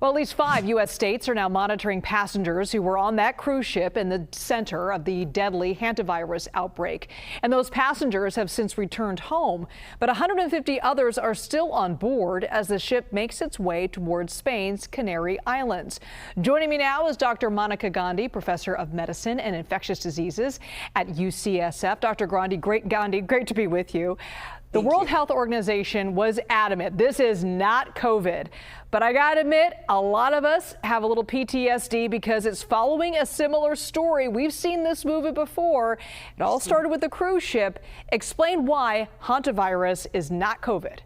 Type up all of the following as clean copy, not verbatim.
Well, at least 5 U.S. states are now monitoring passengers who were on that cruise ship in the center of the deadly Hantavirus outbreak. And those passengers have since returned home, but 150 others are still on board as the ship makes its way towards Spain's Canary Islands. Joining me now is Dr. Monica Gandhi, professor of medicine and infectious diseases at UCSF. Dr. Gandhi, great to be with you. The World Health Organization was adamant this is not COVID. But I gotta admit, a lot of us have a little PTSD because it's following a similar story. We've seen this movie before. It all started with the cruise ship. Explain why hantavirus is not COVID.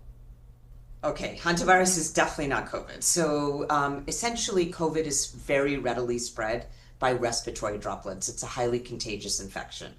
Okay, hantavirus is definitely not COVID. So essentially, COVID is very readily spread by respiratory droplets. It's a highly contagious infection.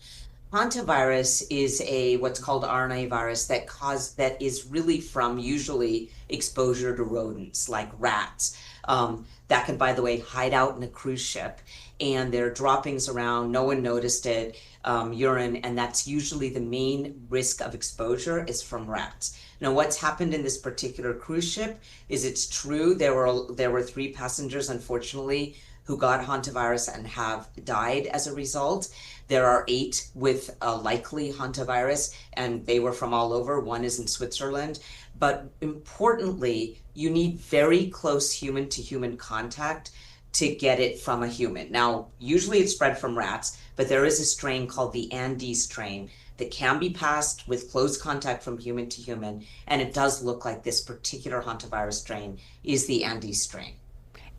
Hantavirus is what's called RNA virus that is really from usually exposure to rodents like rats. That can, by the way, hide out in a cruise ship, and there are droppings around. No one noticed it, urine, and that's usually the main risk of exposure is from rats. Now, what's happened in this particular cruise ship is it's true there were 3 passengers, unfortunately, who got hantavirus and have died as a result. There are 8 with a likely hantavirus, and they were from all over. 1 is in Switzerland. But importantly, you need very close human-to-human contact to get it from a human. Now, usually it's spread from rats, but there is a strain called the Gandhi strain that can be passed with close contact from human to human, and it does look like this particular hantavirus strain is the Gandhi strain.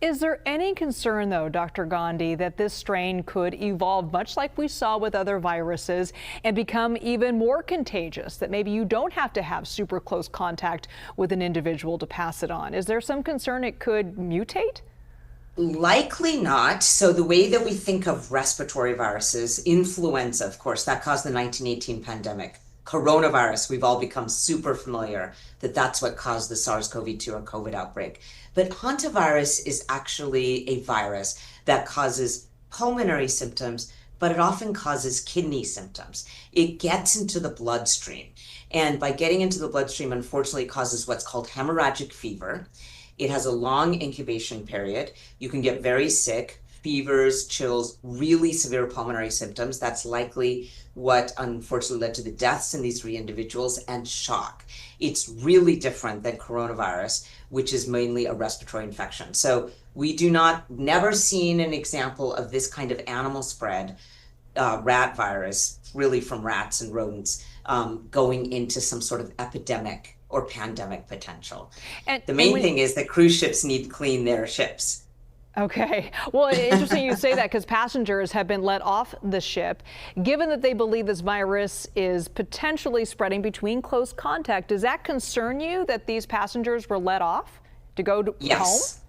Is there any concern, though, Dr. Gandhi, that this strain could evolve much like we saw with other viruses and become even more contagious, that maybe you don't have to have super close contact with an individual to pass it on? Is there some concern it could mutate? Likely not. So the way that we think of respiratory viruses, influenza, of course, that caused the 1918 pandemic. Coronavirus, we've all become super familiar that that's what caused the SARS-CoV-2 or COVID outbreak. But hantavirus is actually a virus that causes pulmonary symptoms, but it often causes kidney symptoms. It gets into the bloodstream. And by getting into the bloodstream, unfortunately, it causes what's called hemorrhagic fever. It has a long incubation period. You can get very sick, fevers, chills, really severe pulmonary symptoms. That's likely what unfortunately led to the deaths in these 3 individuals, and shock. It's really different than coronavirus, which is mainly a respiratory infection. So we never seen an example of this kind of animal spread, rat virus, really from rats and rodents, going into some sort of epidemic or pandemic potential. And the main thing is that cruise ships need to clean their ships. Okay. Well, interesting you say that, because passengers have been let off the ship. Given that they believe this virus is potentially spreading between close contact, does that concern you that these passengers were let off to go home? Yes,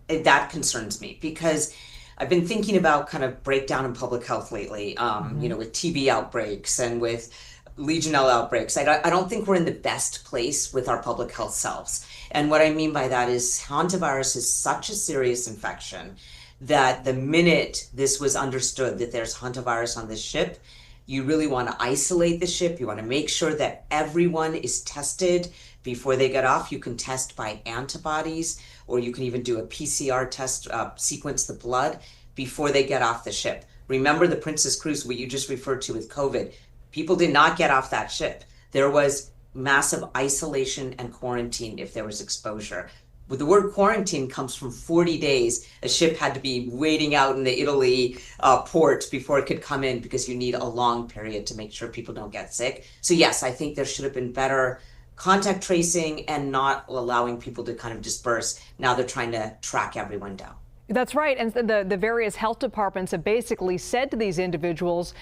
that concerns me, because I've been thinking about kind of breakdown in public health lately, with TB outbreaks and with Legionella outbreaks. I don't think we're in the best place with our public health selves. And what I mean by that is hantavirus is such a serious infection that the minute this was understood that there's hantavirus on this ship, you really want to isolate the ship. You want to make sure that everyone is tested before they get off. You can test by antibodies, or you can even do a PCR test, sequence the blood before they get off the ship. Remember the Princess Cruise, what you just referred to with COVID. People did not get off that ship. There was massive isolation and quarantine if there was exposure. But the word quarantine comes from 40 days. A ship had to be waiting out in the Italy port before it could come in, because you need a long period to make sure people don't get sick. So yes, I think there should have been better contact tracing and not allowing people to kind of disperse. Now they're trying to track everyone down. That's right. And the various health departments have basically said to these individuals,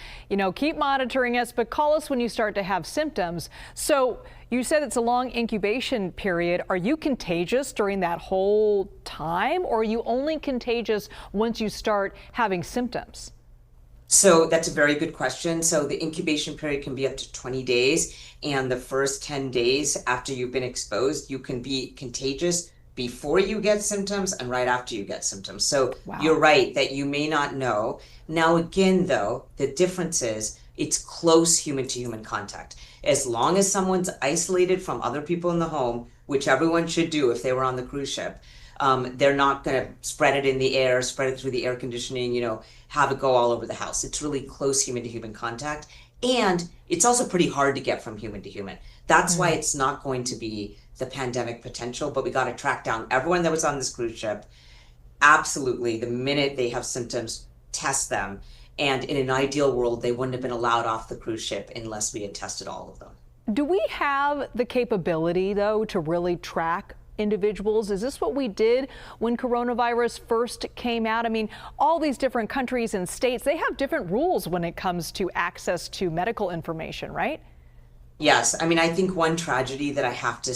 keep monitoring us, but call us when you start to have symptoms. So you said it's a long incubation period. Are you contagious during that whole time, or are you only contagious once you start having symptoms? So that's a very good question. So the incubation period can be up to 20 days. And the first 10 days after you've been exposed, you can be contagious before you get symptoms and right after you get symptoms. So wow. You're right that you may not know. Now, again, though, the difference is it's close human-to-human contact. As long as someone's isolated from other people in the home, which everyone should do if they were on the cruise ship, They're not going to spread it in the air, spread it through the air conditioning, have it go all over the house. It's really close human to human contact. And it's also pretty hard to get from human to human. That's why it's not going to be the pandemic potential, but we got to track down everyone that was on this cruise ship. Absolutely, the minute they have symptoms, test them. And in an ideal world, they wouldn't have been allowed off the cruise ship unless we had tested all of them. Do we have the capability, though, to really track individuals? Is this what we did when coronavirus first came out? I mean, all these different countries and states, they have different rules when it comes to access to medical information, right? Yes. I mean, I think one tragedy that I have to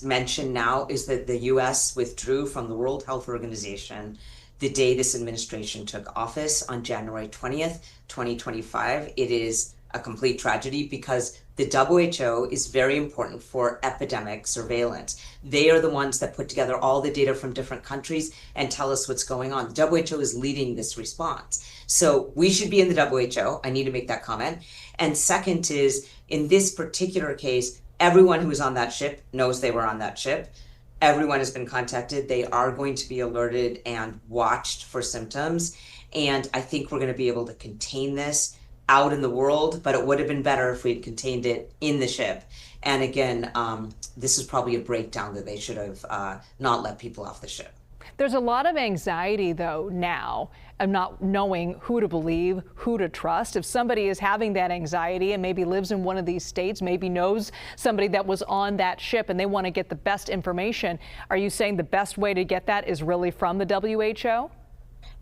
mention now is that the U.S. withdrew from the World Health Organization the day this administration took office on January 20th, 2025. It is a complete tragedy because the WHO is very important for epidemic surveillance. They are the ones that put together all the data from different countries and tell us what's going on. The WHO is leading this response. So we should be in the WHO. I need to make that comment. And second is, in this particular case, everyone who was on that ship knows they were on that ship. Everyone has been contacted. They are going to be alerted and watched for symptoms. And I think we're going to be able to contain this out in the world, but it would have been better if we'd contained it in the ship. And again, this is probably a breakdown that they should have not let people off the ship. There's a lot of anxiety, though, now of not knowing who to believe, who to trust. If somebody is having that anxiety and maybe lives in one of these states, maybe knows somebody that was on that ship and they want to get the best information, are you saying the best way to get that is really from the WHO?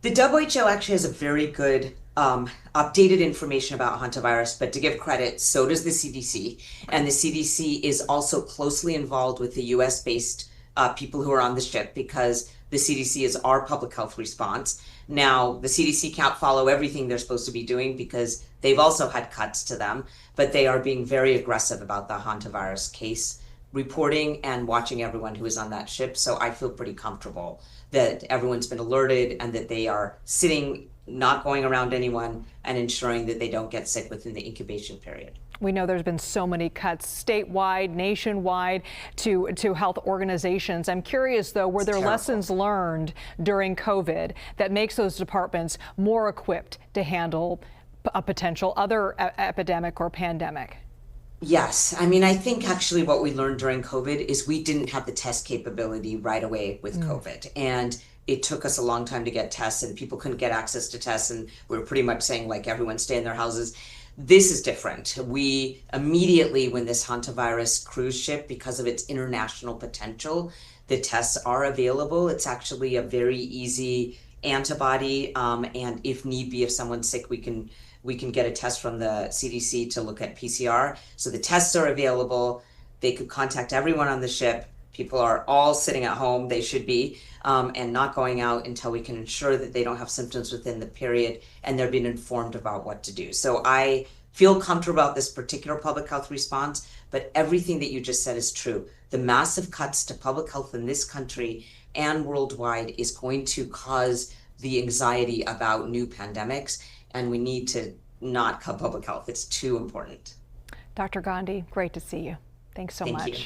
The WHO actually has a very good updated information about hantavirus, but to give credit, so does the CDC. And the CDC is also closely involved with the US-based people who are on the ship because the CDC is our public health response. Now, the CDC can't follow everything they're supposed to be doing because they've also had cuts to them, but they are being very aggressive about the hantavirus case reporting and watching everyone who is on that ship. So I feel pretty comfortable that everyone's been alerted and that they are sitting, not going around anyone, and ensuring that they don't get sick within the incubation period. We know there's been so many cuts statewide, nationwide, to health organizations. I'm curious, though, were there lessons learned during COVID that makes those departments more equipped to handle a potential other epidemic or pandemic? Yes. I mean, I think actually what we learned during COVID is we didn't have the test capability right away with COVID. And it took us a long time to get tests and people couldn't get access to tests. And we were pretty much saying, like, everyone stay in their houses. This is different. We immediately, when this hantavirus cruise ship, because of its international potential, the tests are available. It's actually a very easy antibody. And if need be, if someone's sick, we can get a test from the CDC to look at PCR. So the tests are available. They could contact everyone on the ship. People are all sitting at home, they should be, and not going out until we can ensure that they don't have symptoms within the period and they're being informed about what to do. So I feel comfortable about this particular public health response, but everything that you just said is true. The massive cuts to public health in this country and worldwide is going to cause the anxiety about new pandemics, and we need to not cut public health. It's too important. Dr. Gandhi, great to see you. Thanks so much. Thank you.